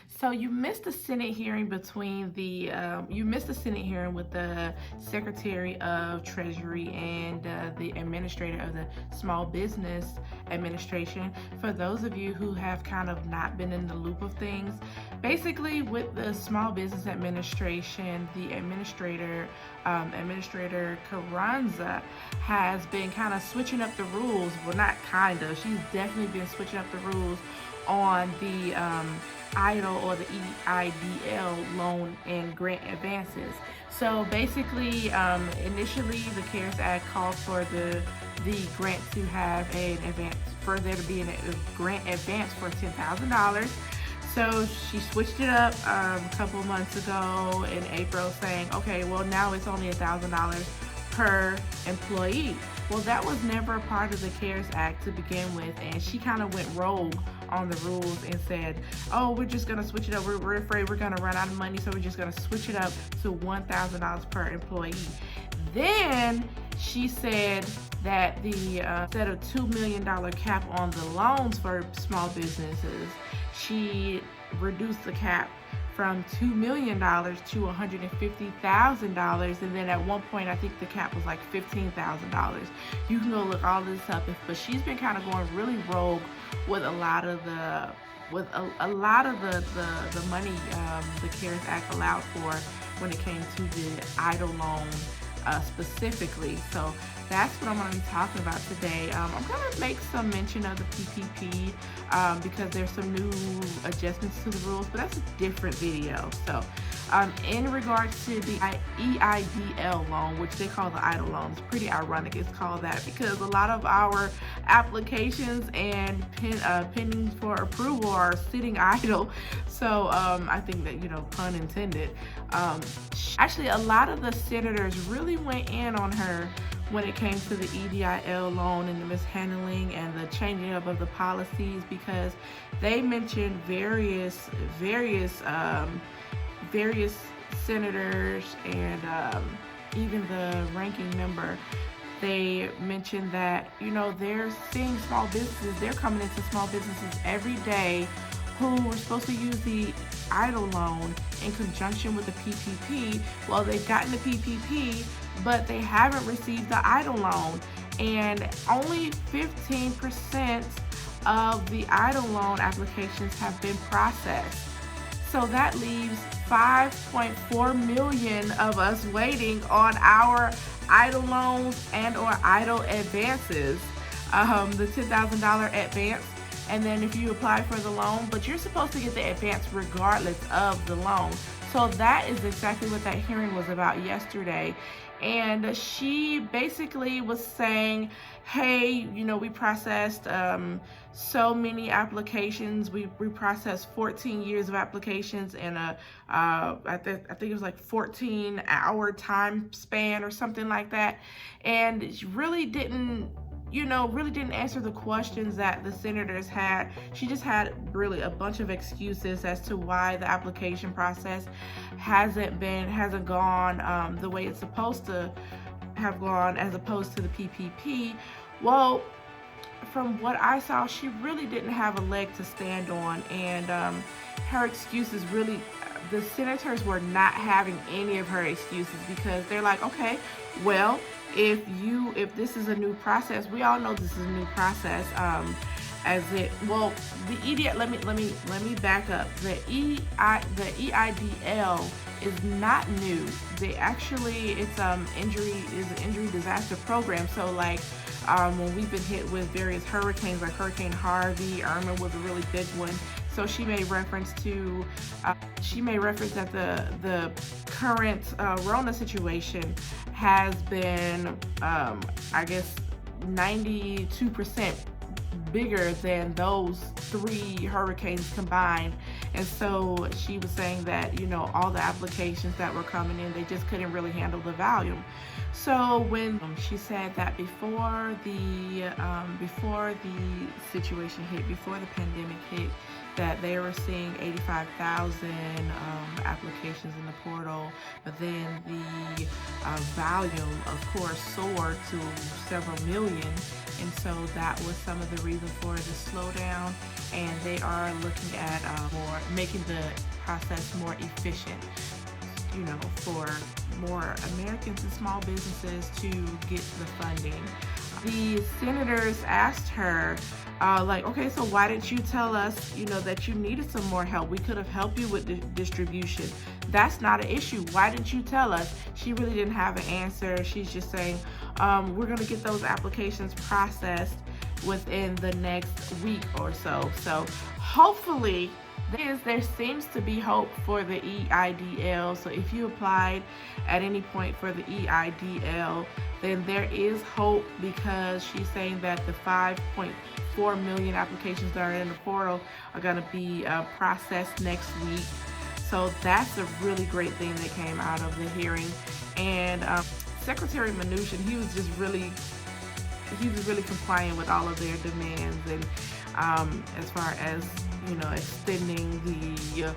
So you missed the Senate hearing between you missed the Senate hearing with the Secretary of Treasury and the Administrator of the Small Business Administration. For those of you who have kind of not been in the loop of things, basically with the Small Business Administration, the Administrator Carranza has been kind of switching up the rules. Well, not kind of. She's definitely been switching up the rules on the EIDL or the EIDL loan and grant advances. So basically, initially the CARES Act called for the grant to have an advance, for there to be a grant advance for $10,000. So she switched it up a couple months ago in April, saying, okay, well now it's only $1,000 per employee. Well, that was never a part of the CARES Act to begin with, and she kind of went rogue on the rules and said, oh, we're just going to switch it up. We're afraid we're going to run out of money, so we're just going to switch it up to $1,000 per employee. Then she said that the instead of $2 million cap on the loans for small businesses, she reduced the cap from $2 million to $150,000, and then at one point I think the cap was like $15,000. You can go look all this up, but she's been kind of going really rogue with a lot of the the money the CARES Act allowed for when it came to the EIDL loan specifically. So that's what I'm going to be talking about today. I'm going to make some mention of the PPP because there's some new adjustments to the rules, but that's a different video. So in regards to the EIDL loan, which they call the EIDL loan, it's pretty ironic it's called that because a lot of our applications and pending for approval are sitting idle. So I think that, pun intended. Actually, a lot of the senators really went in on her when it came to the EIDL loan and the mishandling and the changing up of the policies, because they mentioned various senators and even the ranking member. They mentioned that, they're seeing small businesses, they're coming into small businesses every day who were supposed to use the EIDL loan in conjunction with the PPP. Well, they've gotten the PPP, but they haven't received the EIDL loan, and only 15% of the EIDL loan applications have been processed. So that leaves 5.4 million of us waiting on our EIDL loans and or EIDL advances, the $10,000 advance. And then if you apply for the loan, but you're supposed to get the advance regardless of the loan. So that is exactly what that hearing was about yesterday. And she basically was saying, hey, we processed so many applications. We processed 14 years of applications in I think it was like 14-hour time span or something like that. And she really didn't answer the questions that the senators had. She just had really a bunch of excuses as to why the application process hasn't gone the way it's supposed to have gone, as opposed to the PPP. Well, from what I saw, she really didn't have a leg to stand on, and her excuses really, the senators were not having any of her excuses, because they're like, okay, well, if this is a new process, we all know this is a new process. The EIDL, let me back up. The EIDL is not new. It's an injury disaster program. So like when we've been hit with various hurricanes, like Hurricane Harvey, Irma was a really big one. So she made reference that the current Rona situation has been, 92% bigger than those 3 hurricanes combined. And so she was saying that, all the applications that were coming in, they just couldn't really handle the volume. So when she said that before the situation hit, before the pandemic hit, that they were seeing 85,000 applications in the portal, but then the volume, of course, soared to several million, and so that was some of the reason for the slowdown. And they are looking at making the process more efficient, for more Americans and small businesses to get the funding. The senators asked her, okay, so why didn't you tell us, that you needed some more help? We could have helped you with the distribution. That's not an issue. Why didn't you tell us? She really didn't have an answer. She's just saying, we're going to get those applications processed within the next week or so. So hopefully, there seems to be hope for the EIDL. So if you applied at any point for the EIDL, then there is hope, because she's saying that the 5.4 million applications that are in the portal are going to be processed next week. So that's a really great thing that came out of the hearing. And Secretary Mnuchin, he was really compliant with all of their demands, and as far as extending the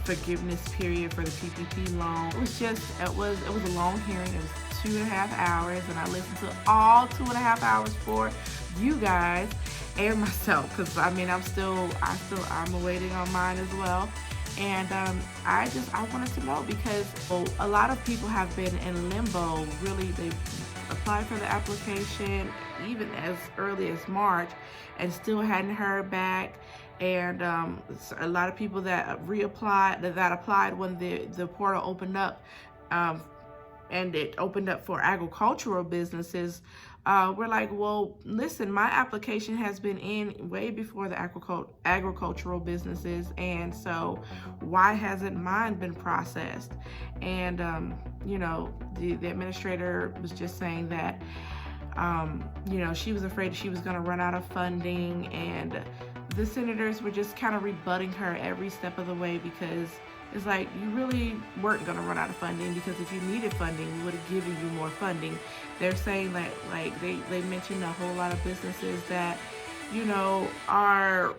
forgiveness period for the PPP loan. It was a long hearing. It was 2.5 hours, and I listened to all 2.5 hours for you guys and myself, because I'm awaiting on mine as well. And I wanted to know, because a lot of people have been in limbo. Really, they applied for the application even as early as March and still hadn't heard back. And a lot of people that applied when the portal opened up, and it opened up for agricultural businesses, we're like, well, listen, my application has been in way before the agricultural businesses, and so why hasn't mine been processed? And the administrator was just saying that she was afraid she was going to run out of funding, and the senators were just kind of rebutting her every step of the way, because it's like, you really weren't going to run out of funding, because if you needed funding, we would have given you more funding. They're saying that, they mentioned a whole lot of businesses that, are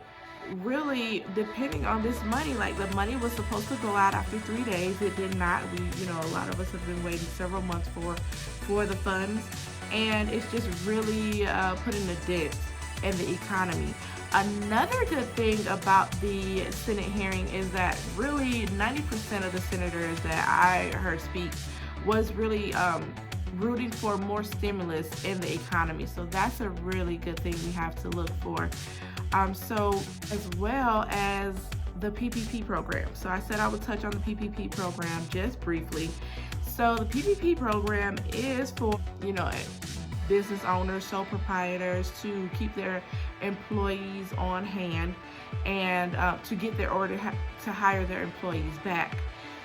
really depending on this money. Like, the money was supposed to go out after 3 days. It did not. A lot of us have been waiting several months for the funds, and it's just really putting a dent in the economy. Another good thing about the Senate hearing is that really 90% of the senators that I heard speak was really rooting for more stimulus in the economy. So that's a really good thing we have to look for. So as well as the PPP program. So I said I would touch on the PPP program just briefly. So the PPP program is for, business owners, sole proprietors, to keep their employees on hand and to get their order to hire their employees back.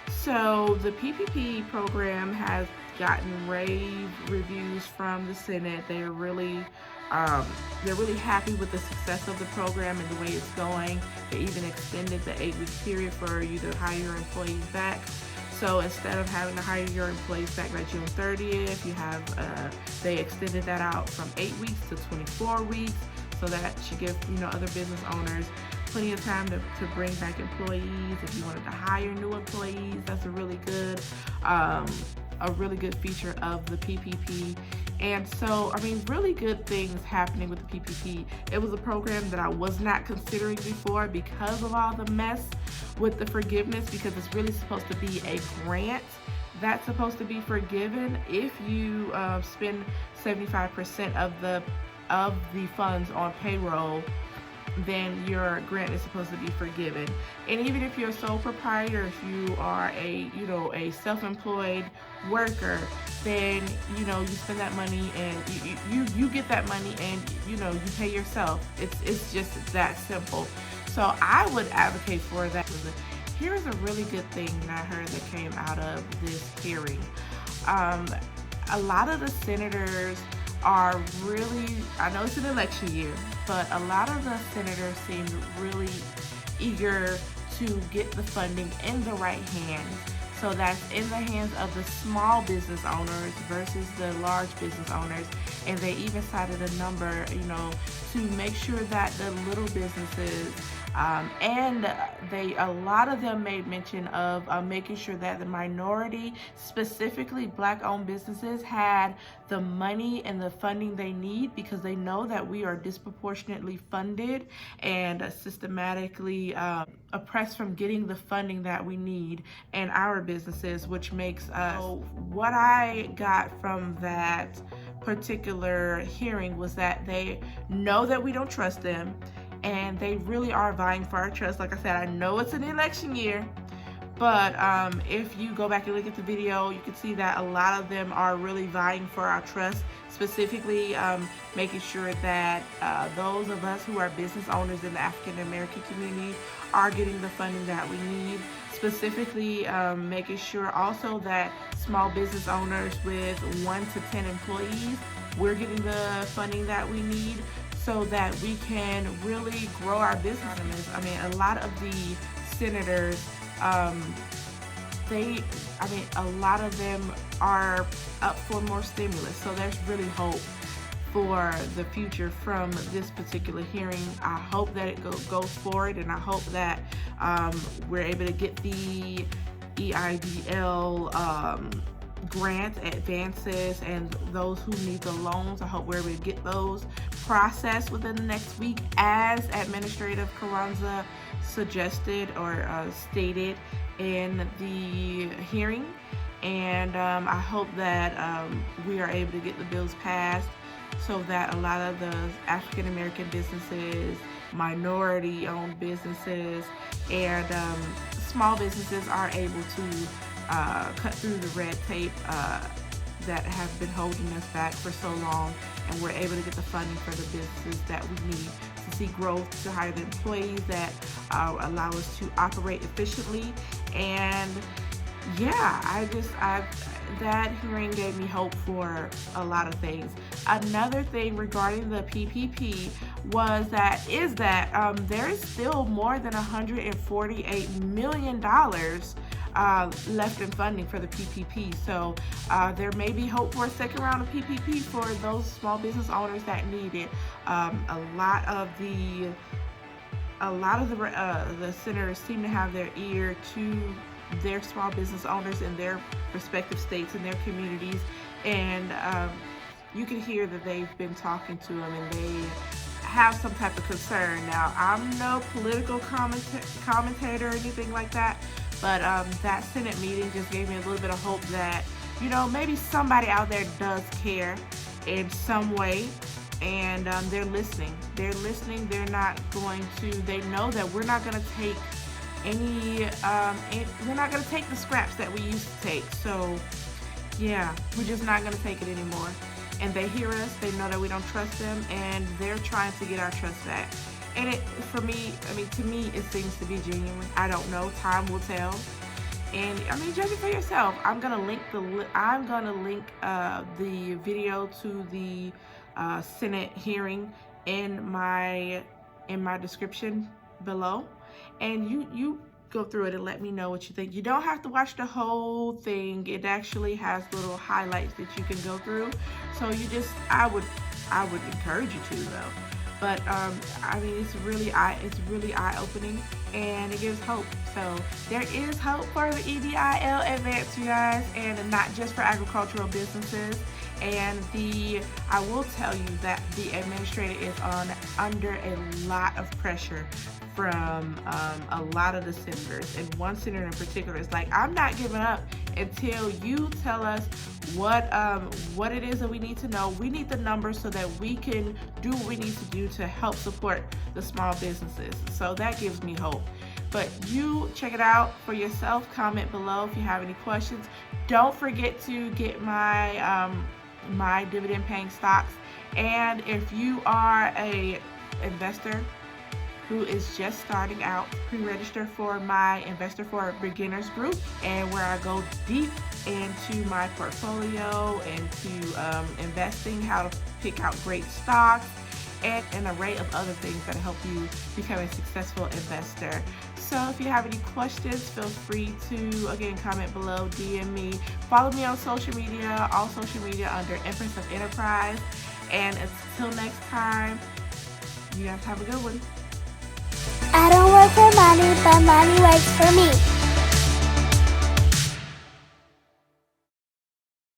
So the PPP program has gotten rave reviews from the Senate. They're really happy with the success of the program and the way it's going. They even extended the 8-week period for you to hire your employees back. So instead of having to hire your employees back by June 30th, they extended that out from 8 weeks to 24 weeks. So that should give other business owners plenty of time to bring back employees. If you wanted to hire new employees, that's a really good feature of the PPP. And so, really good things happening with the PPP. It was a program that I was not considering before because of all the mess with the forgiveness, because it's really supposed to be a grant that's supposed to be forgiven if you spend 75% of the funds on payroll. Then your grant is supposed to be forgiven. And even if you're a sole proprietor, if you are a self-employed worker, then you spend that money and you get that money and you pay yourself. It's just that simple. So I would advocate for that. Here's a really good thing that I heard that came out of this hearing. A lot of the senators are really, I know it's an election year, but a lot of the senators seem really eager to get the funding in the right hands. So that's in the hands of the small business owners versus the large business owners. And they even cited a number, to make sure that the little businesses, and a lot of them made mention of making sure that the minority, specifically Black-owned businesses, had the money and the funding they need, because they know that we are disproportionately funded and systematically oppressed from getting the funding that we need in our businesses, which makes us. So what I got from that particular hearing was that they know that we don't trust them, and they really are vying for our trust. Like I said, I know it's an election year, but if you go back and look at the video, you can see that a lot of them are really vying for our trust, specifically making sure that those of us who are business owners in the African American community are getting the funding that we need, specifically making sure also that small business owners with 1 to 10 employees, we're getting the funding that we need so that we can really grow our businesses. I mean, a lot of the senators, a lot of them are up for more stimulus. So there's really hope for the future from this particular hearing. I hope that it goes forward, and I hope that we're able to get the EIDL grant advances, and those who need the loans, I hope we're able to get those processed within the next week, as Administrator Carranza suggested or stated in the hearing. And I hope that we are able to get the bills passed so that a lot of the African American businesses, minority-owned businesses, and small businesses are able to cut through the red tape that have been holding us back for so long, and we're able to get the funding for the businesses that we need to see growth, to hire the employees that allow us to operate efficiently. And yeah, that hearing gave me hope for a lot of things. Another thing regarding the PPP is that there is still more than $148 million left in funding for the PPP. So there may be hope for a second round of PPP for those small business owners that need it. A lot of the senators seem to have their ear to their small business owners in their respective states and their communities, and you can hear that they've been talking to them and they have some type of concern. Now, I'm no political commentator or anything like that, but that Senate meeting just gave me a little bit of hope that, maybe somebody out there does care in some way, and they're listening. They're listening. They're not going to, they know that we're not going to take we're not going to take the scraps that we used to take. So yeah, we're just not going to take it anymore. And they hear us, they know that we don't trust them, and they're trying to get our trust back. And to me, it seems to be genuine. I don't know, time will tell. And judge it for yourself. I'm gonna link the video to the Senate hearing in my description below, and you go through it and let me know what you think. You don't have to watch the whole thing. It actually has little highlights that you can go through. So I would encourage you to though. But it's really eye-opening, and it gives hope. So there is hope for the EIDL advance, you guys, and not just for agricultural businesses. And I will tell you that the administrator is under a lot of pressure from a lot of the senators, and one senator in particular is like, I'm not giving up until you tell us what it is that we need to know. We need the numbers so that we can do what we need to do to help support the small businesses. So that gives me hope. But you check it out for yourself. Comment below if you have any questions. Don't forget to get my my dividend paying stocks. And if you are a investor who is just starting out, pre-register for my Investor for Beginners group, and where I go deep into my portfolio, into investing, how to pick out great stocks, and an array of other things that help you become a successful investor. So if you have any questions, feel free to, again, comment below, DM me. Follow me on social media, all social media under Empress of Enterprise. And until next time, you guys have a good one. I don't work for money, but money works for me.